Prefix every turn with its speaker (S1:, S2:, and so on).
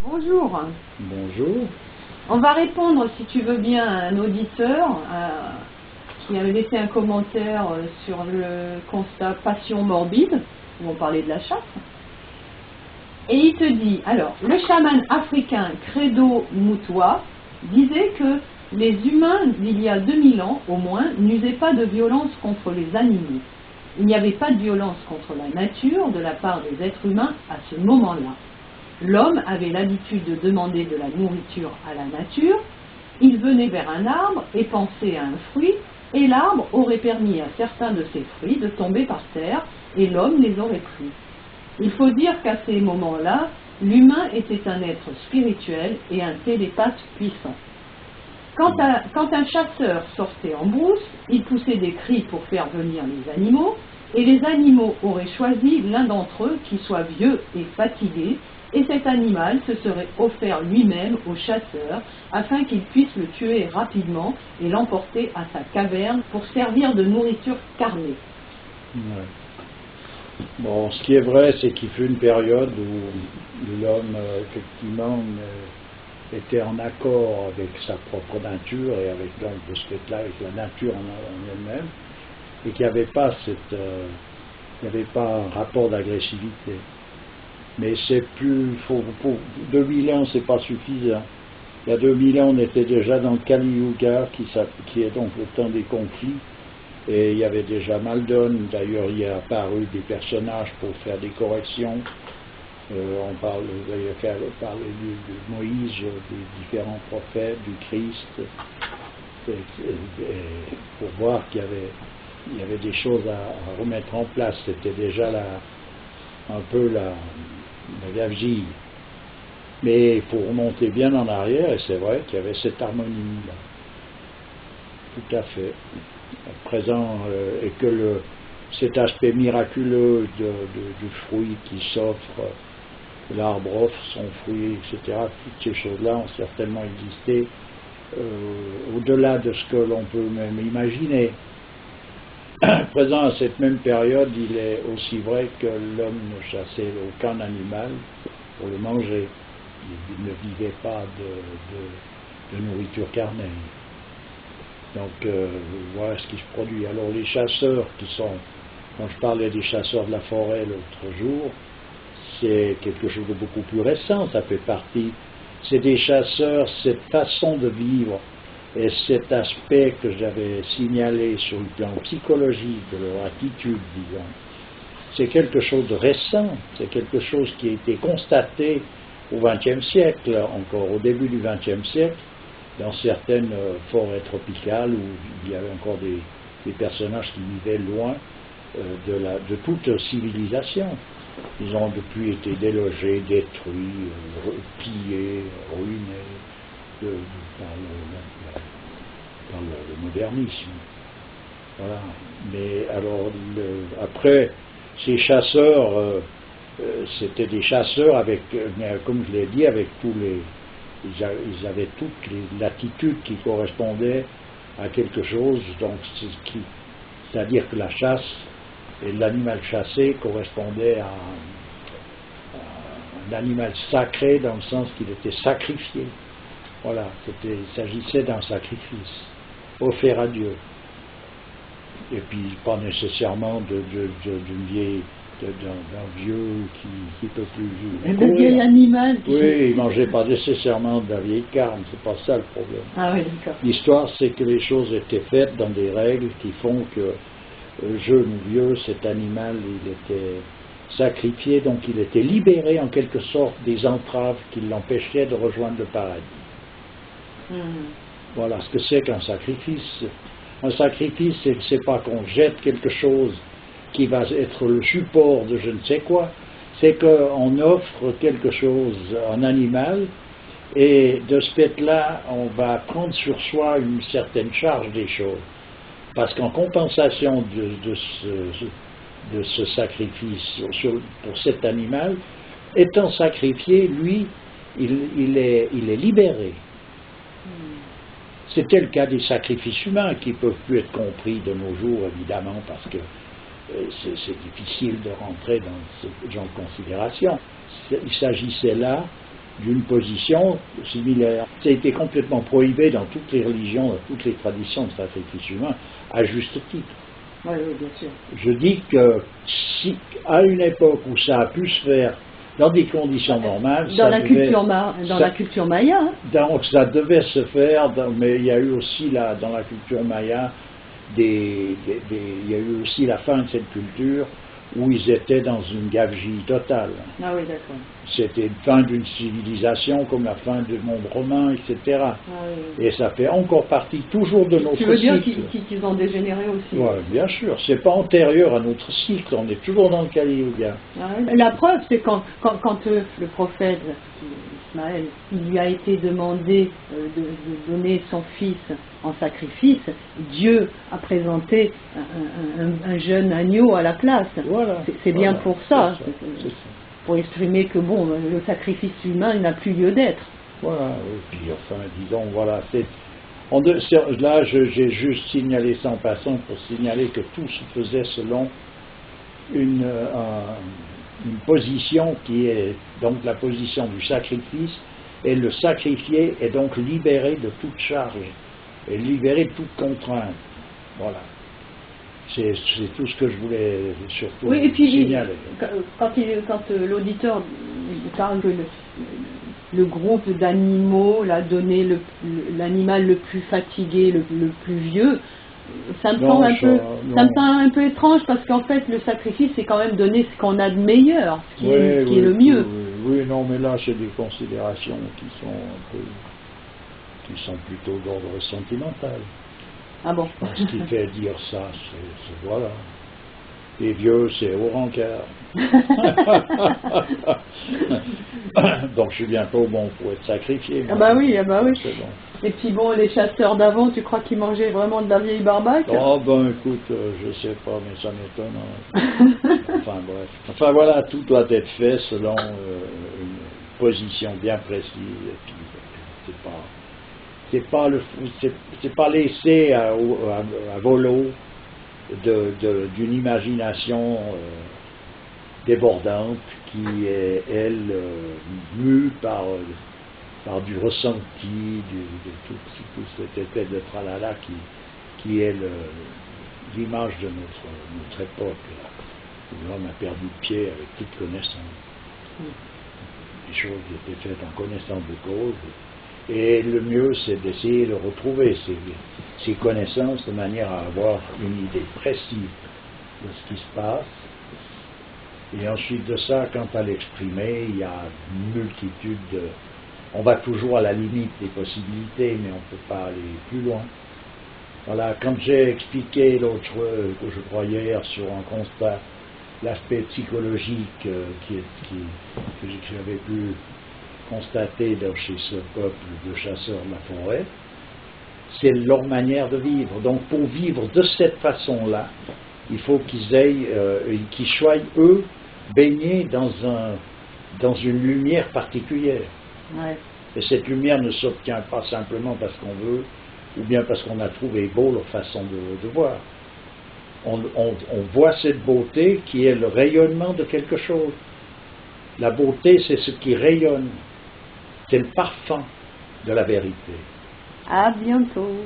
S1: Bonjour.
S2: Bonjour.
S1: On va répondre, si tu veux bien, à un auditeur qui avait laissé un commentaire sur le constat Passion morbide, où on parlait de la chasse. Et il te dit, alors, le chaman africain Credo Mutwa disait que les humains d'il y a 2000 ans, au moins, n'usaient pas de violence contre les animaux. Il n'y avait pas de violence contre la nature de la part des êtres humains à ce moment-là. L'homme avait l'habitude de demander de la nourriture à la nature, il venait vers un arbre et pensait à un fruit, et l'arbre aurait permis à certains de ces fruits de tomber par terre, et l'homme les aurait pris. Il faut dire qu'à ces moments-là, l'humain était un être spirituel et un télépathe puissant. Quand un chasseur sortait en brousse, il poussait des cris pour faire venir les animaux, et les animaux auraient choisi l'un d'entre eux qui soit vieux et fatigué, et cet animal se serait offert lui-même au chasseur afin qu'il puisse le tuer rapidement et l'emporter à sa caverne pour servir de nourriture carnée.
S2: Ouais. Bon, ce qui est vrai, c'est qu'il fut une période où l'homme, effectivement, était en accord avec sa propre nature et avec donc de ce fait-là, avec la nature en elle-même, et qu'il n'y avait pas un rapport d'agressivité. Mais c'est plus, 2000 ans, c'est pas suffisant. Il y a 2000 ans, on était déjà dans le Kali Yuga, qui est donc le temps des conflits, et il y avait déjà Maldon. D'ailleurs, il y a apparu des personnages pour faire des corrections. On parle, d'ailleurs, de Moïse, des différents prophètes, du Christ, pour voir qu'il y avait des choses à remettre en place. C'était déjà un peu la gabegie. Mais il faut remonter bien en arrière, et c'est vrai qu'il y avait cette harmonie-là. Tout à fait. À présent, et que cet aspect miraculeux du fruit qui s'offre, l'arbre offre son fruit, etc., toutes ces choses-là ont certainement existé au-delà de ce que l'on peut même imaginer. À présent, à cette même période, il est aussi vrai que l'homme ne chassait aucun animal pour le manger. Il ne vivait pas de nourriture carnée. Donc, voilà ce qui se produit. Alors, les chasseurs quand je parlais des chasseurs de la forêt l'autre jour, c'est quelque chose de beaucoup plus récent, ça fait partie. C'est des chasseurs, cette façon de vivre et cet aspect que j'avais signalé sur le plan psychologique de leur attitude, disons, c'est quelque chose de récent, c'est quelque chose qui a été constaté au XXe siècle, encore au début du XXe siècle, dans certaines forêts tropicales où il y avait encore des personnages qui vivaient loin de toute civilisation. Ils ont depuis été délogés, détruits, pillés, ruinés par le modernisme. Voilà. Mais alors, après, ces chasseurs, c'était des chasseurs avec, comme je l'ai dit, avec tous les... Ils avaient toute l'attitude qui correspondait à quelque chose, donc c'est-à-dire que la chasse et l'animal chassé correspondait à un animal sacré dans le sens qu'il était sacrifié. Voilà, il s'agissait d'un sacrifice offert à Dieu. Et puis pas nécessairement d'un vieux qui peut plus vivre.
S1: Le vieil animal.
S2: Oui, il mangeait pas nécessairement de la vieille carne, c'est pas ça le problème.
S1: Ah oui, d'accord.
S2: L'histoire, c'est que les choses étaient faites dans des règles qui font que jeune ou vieux, cet animal, il était sacrifié, donc il était libéré en quelque sorte des entraves qui l'empêchaient de rejoindre le paradis. Voilà ce que c'est qu'un sacrifice. Un sacrifice, c'est pas qu'on jette quelque chose qui va être le support de je ne sais quoi, c'est qu'on offre quelque chose, un animal, et de ce fait-là, on va prendre sur soi une certaine charge des choses. Parce qu'en compensation de ce sacrifice pour cet animal, étant sacrifié, lui, il est libéré. C'était le cas des sacrifices humains qui ne peuvent plus être compris de nos jours, évidemment, parce que c'est difficile de rentrer dans ce genre de considération. Il s'agissait là d'une position similaire. Ça a été complètement prohibé dans toutes les religions, dans toutes les traditions de sacrifice humain, à juste titre.
S1: Oui, oui, bien sûr.
S2: Je dis que si, à une époque où ça a pu se faire dans des conditions normales,
S1: Dans la culture maya. Hein.
S2: Donc ça devait se faire, mais il y a eu aussi dans la culture maya, il y a eu aussi la fin de cette culture où ils étaient dans une gabegie totale.
S1: Ah oui, d'accord.
S2: C'était une fin d'une civilisation comme la fin du monde romain, etc.
S1: Ah oui.
S2: Et ça fait encore partie toujours de notre cycle.
S1: Tu veux dire qu'ils ont dégénéré aussi?
S2: Oui, bien sûr. C'est pas antérieur à notre cycle. On est toujours dans le Kali Yuga.
S1: Ah oui. La preuve, c'est quand le prophète Ismaël, il lui a été demandé de donner son fils en sacrifice, Dieu a présenté un jeune agneau à la place.
S2: Voilà.
S1: C'est bien pour ça.
S2: C'est ça.
S1: Pour exprimer que bon, le sacrifice humain n'a plus lieu d'être.
S2: Voilà, et puis enfin, disons, voilà, là j'ai juste signalé ça en passant pour signaler que tout se faisait selon une position qui est donc la position du sacrifice, et le sacrifié est donc libéré de toute charge, et libéré de toute contrainte. Voilà. C'est tout ce que je voulais surtout
S1: oui, et puis,
S2: signaler.
S1: Quand l'auditeur parle que le groupe d'animaux l'a donné l'animal le plus fatigué, le plus vieux, ça me semble un peu étrange, parce qu'en fait le sacrifice c'est quand même donner ce qu'on a de meilleur, ce qui est le mieux.
S2: Oui, non, mais là c'est des considérations qui sont plutôt d'ordre sentimental.
S1: Ah bon.
S2: Ce qui fait dire ça, c'est voilà. Les vieux, c'est au rencard. Donc je suis bientôt bon pour être sacrifié.
S1: Ah bah oui, Bon.
S2: Et
S1: puis bon, les chasseurs d'avant, tu crois qu'ils mangeaient vraiment de la vieille barbaque?
S2: Oh ben écoute, je sais pas, mais ça m'étonne. Enfin bref. Enfin voilà, tout doit être fait selon une position bien précise. Et puis c'est pas laissé à volo d'une imagination débordante qui est, elle, mue par du ressenti, de tout cet effet de tralala qui est l'image de notre époque, là, où l'homme a perdu pied avec toute connaissance. Les choses étaient faites en connaissance de cause. Et le mieux, c'est d'essayer de retrouver ces connaissances de manière à avoir une idée précise de ce qui se passe. Et ensuite de ça, quant à l'exprimer, il y a une multitude de... On va toujours à la limite des possibilités, mais on ne peut pas aller plus loin. Voilà, quand j'ai expliqué l'autre, je crois hier, sur un constat, l'aspect psychologique que j'avais pu constater chez ce peuple de chasseurs de la forêt, c'est leur manière de vivre. Donc pour vivre de cette façon-là, il faut qu'ils soient, eux, baignés dans une lumière particulière.
S1: Ouais.
S2: Et cette lumière ne s'obtient pas simplement parce qu'on veut, ou bien parce qu'on a trouvé beau leur façon de voir. On voit cette beauté qui est le rayonnement de quelque chose. La beauté, c'est ce qui rayonne. C'est le parfum de la vérité.
S1: À bientôt.